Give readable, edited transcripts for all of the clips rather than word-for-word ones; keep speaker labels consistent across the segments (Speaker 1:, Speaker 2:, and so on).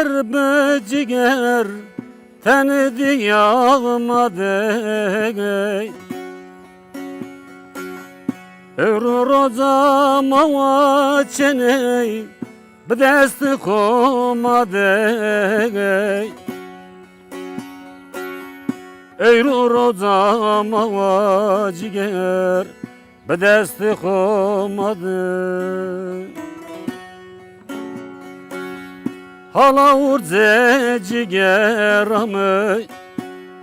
Speaker 1: ciger be ciger teni diyamadı Öğrü roza mava çeney بدست komadı ey roza mava ciger بدست komadı hala urze cigeramı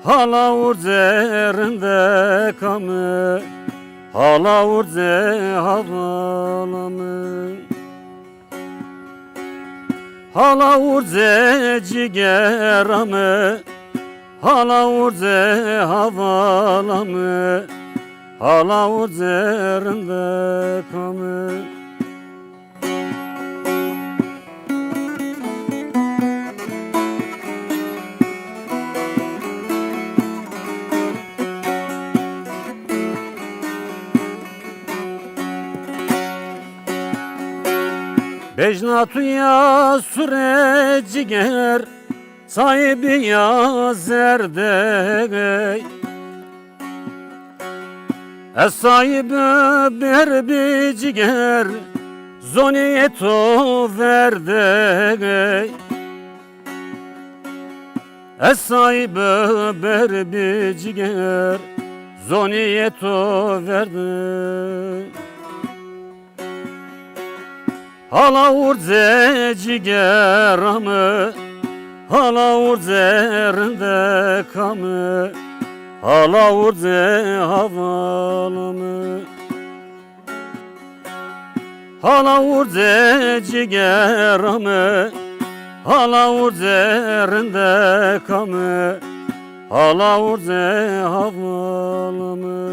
Speaker 1: hala urzerinde kamı hala urze havalamı hala urze cigeramı hala urze havalamı hala urzerinde kamı Bejnatu ya sure ciger sahibi ya zerde Es sahibi berbi ciger zoniyeto verde Es sahibi berbi ciger zoniyeto verde Hala urze cigeramı hala urzerinde kamı hala urze havalımı hala urze cigeramı hala urzerinde kamı hala urze havalımı